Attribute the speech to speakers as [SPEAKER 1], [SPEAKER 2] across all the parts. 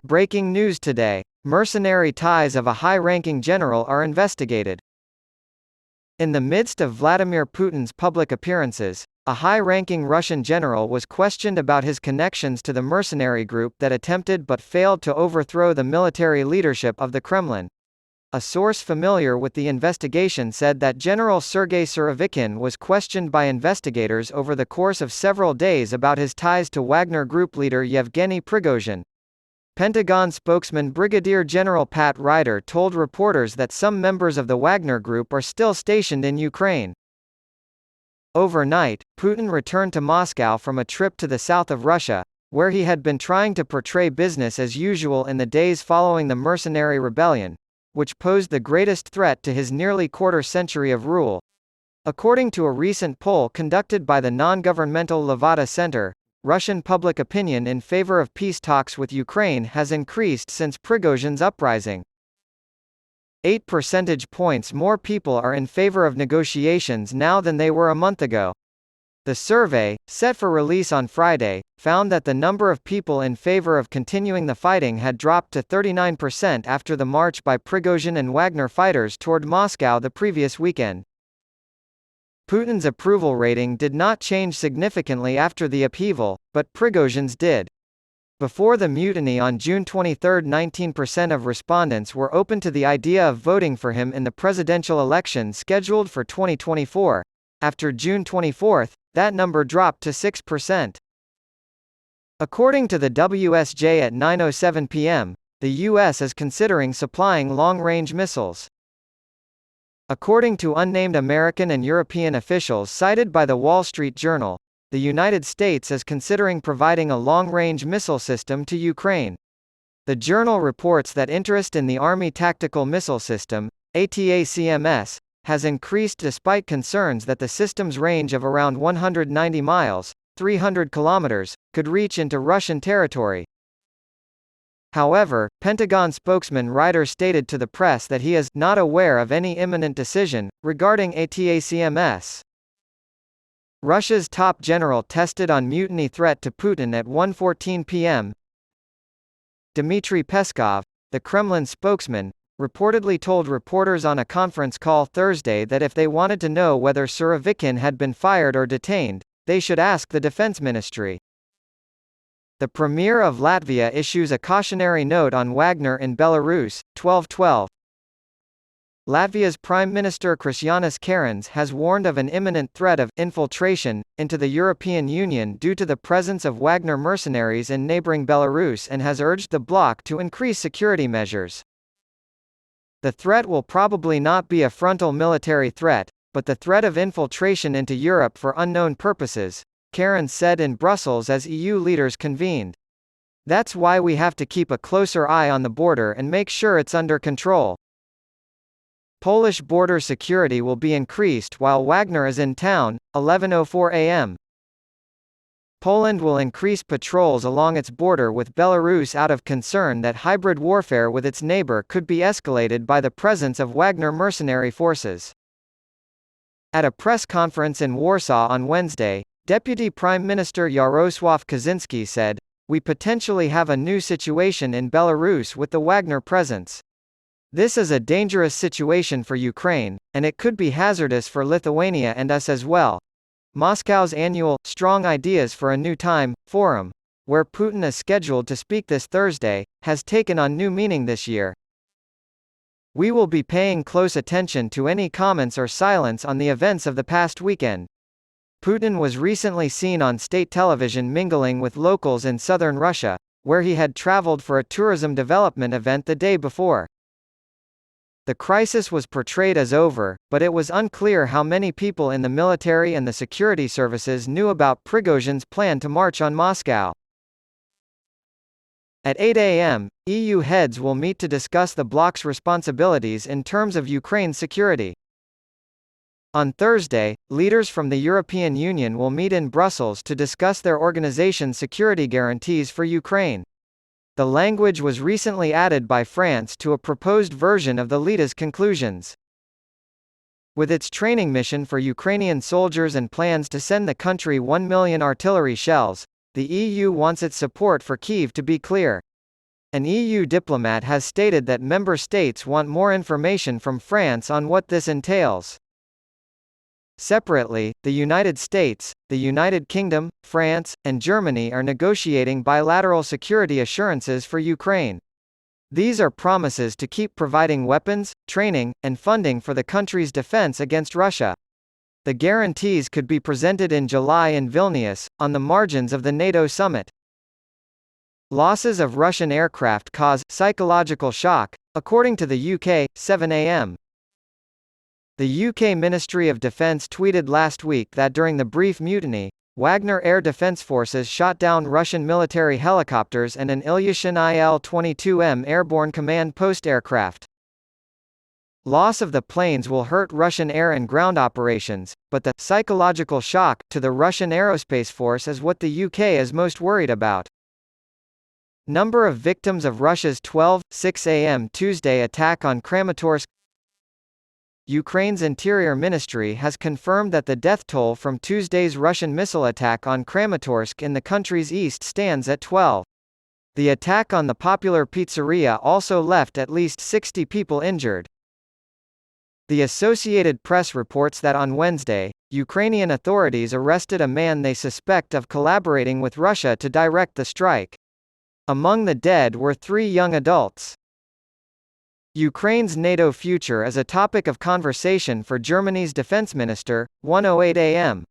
[SPEAKER 1] Breaking news today. Mercenary ties of a high-ranking general are investigated. In the midst of Vladimir Putin's public appearances, a high-ranking Russian general was questioned about his connections to the mercenary group that attempted but failed to overthrow the military leadership of the Kremlin. A source familiar with the investigation said that General Sergei Surovikin was questioned by investigators over the course of several days about his ties to Wagner Group leader Yevgeny Prigozhin. Pentagon spokesman Brigadier General Pat Ryder told reporters that some members of the Wagner Group are still stationed in Ukraine. Overnight, Putin returned to Moscow from a trip to the south of Russia, where he had been trying to portray business as usual in the days following the mercenary rebellion, which posed the greatest threat to his nearly quarter-century of rule. According to a recent poll conducted by the non-governmental Levada Center, Russian public opinion in favor of peace talks with Ukraine has increased since Prigozhin's uprising. 8 percentage points more people are in favor of negotiations now than they were a month ago. The survey, set for release on Friday, found that the number of people in favor of continuing the fighting had dropped to 39% after the march by Prigozhin and Wagner fighters toward Moscow the previous weekend. Putin's approval rating did not change significantly after the upheaval, but Prigozhin's did. Before the mutiny on June 23, 19% of respondents were open to the idea of voting for him in the presidential election scheduled for 2024. After June 24, that number dropped to 6%. According to the WSJ at 9:07 p.m., the U.S. is considering supplying long-range missiles. According to unnamed American and European officials cited by the Wall Street Journal, the United States is considering providing a long-range missile system to Ukraine. The journal reports that interest in the Army Tactical Missile System, ATACMS, has increased despite concerns that the system's range of around 190 miles, 300 kilometers, could reach into Russian territory. However, Pentagon spokesman Ryder stated to the press that he is not aware of any imminent decision regarding ATACMS. Russia's top general tested on mutiny threat to Putin at 1:14 p.m. Dmitry Peskov, the Kremlin spokesman, reportedly told reporters on a conference call Thursday that if they wanted to know whether Surovikin had been fired or detained, they should ask the defense ministry. The premier of Latvia issues a cautionary note on Wagner in Belarus, 12/12. Latvia's Prime Minister Krišjānis Kariņš has warned of an imminent threat of infiltration into the European Union due to the presence of Wagner mercenaries in neighboring Belarus and has urged the bloc to increase security measures. The threat will probably not be a frontal military threat, but the threat of infiltration into Europe for unknown purposes, Kariņš said in Brussels as EU leaders convened. That's why we have to keep a closer eye on the border and make sure it's under control. Polish border security will be increased while Wagner is in town, 11:04 a.m. Poland will increase patrols along its border with Belarus out of concern that hybrid warfare with its neighbor could be escalated by the presence of Wagner mercenary forces. At a press conference in Warsaw on Wednesday, Deputy Prime Minister Jarosław Kaczynski said, "We potentially have a new situation in Belarus with the Wagner presence. This is a dangerous situation for Ukraine, and it could be hazardous for Lithuania and us as well." Moscow's annual Strong Ideas for a New Time forum, where Putin is scheduled to speak this Thursday, has taken on new meaning this year. "We will be paying close attention to any comments or silence on the events of the past weekend." Putin was recently seen on state television mingling with locals in southern Russia, where he had traveled for a tourism development event the day before. The crisis was portrayed as over, but it was unclear how many people in the military and the security services knew about Prigozhin's plan to march on Moscow. At 8 a.m., EU heads will meet to discuss the bloc's responsibilities in terms of Ukraine's security. On Thursday, leaders from the European Union will meet in Brussels to discuss their organization's security guarantees for Ukraine. The language was recently added by France to a proposed version of the Lida's conclusions. With its training mission for Ukrainian soldiers and plans to send the country 1 million artillery shells, the EU wants its support for Kyiv to be clear. An EU diplomat has stated that member states want more information from France on what this entails. Separately, the United States, the United Kingdom, France, and Germany are negotiating bilateral security assurances for Ukraine. These are promises to keep providing weapons, training, and funding for the country's defense against Russia. The guarantees could be presented in July in Vilnius, on the margins of the NATO summit. Losses of Russian aircraft cause psychological shock, according to the UK, 7 a.m. The UK Ministry of Defence tweeted last week that during the brief mutiny, Wagner Air Defence Forces shot down Russian military helicopters and an Ilyushin Il-22M airborne command post aircraft. Loss of the planes will hurt Russian air and ground operations, but the psychological shock to the Russian Aerospace Force is what the UK is most worried about. Number of victims of Russia's 12:06 a.m. Tuesday attack on Kramatorsk. Ukraine's Interior Ministry has confirmed that the death toll from Tuesday's Russian missile attack on Kramatorsk in the country's east stands at 12. The attack on the popular pizzeria also left at least 60 people injured. The Associated Press reports that on Wednesday, Ukrainian authorities arrested a man they suspect of collaborating with Russia to direct the strike. Among the dead were 3 young adults. Ukraine's NATO future is a topic of conversation for Germany's defense minister, 1:08 a.m.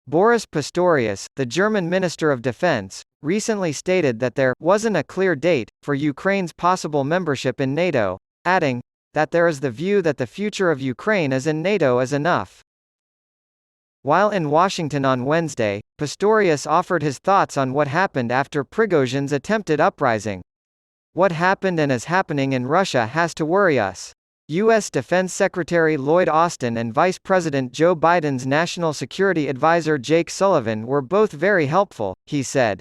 [SPEAKER 1] Boris Pistorius, the German Minister of Defense, recently stated that there wasn't a clear date for Ukraine's possible membership in NATO, adding that there is the view that the future of Ukraine is in NATO is enough. While in Washington on Wednesday, Pistorius offered his thoughts on what happened after Prigozhin's attempted uprising. What happened and is happening in Russia has to worry us. U.S. Defense Secretary Lloyd Austin and Vice President Joe Biden's National Security Advisor Jake Sullivan were both very helpful, he said.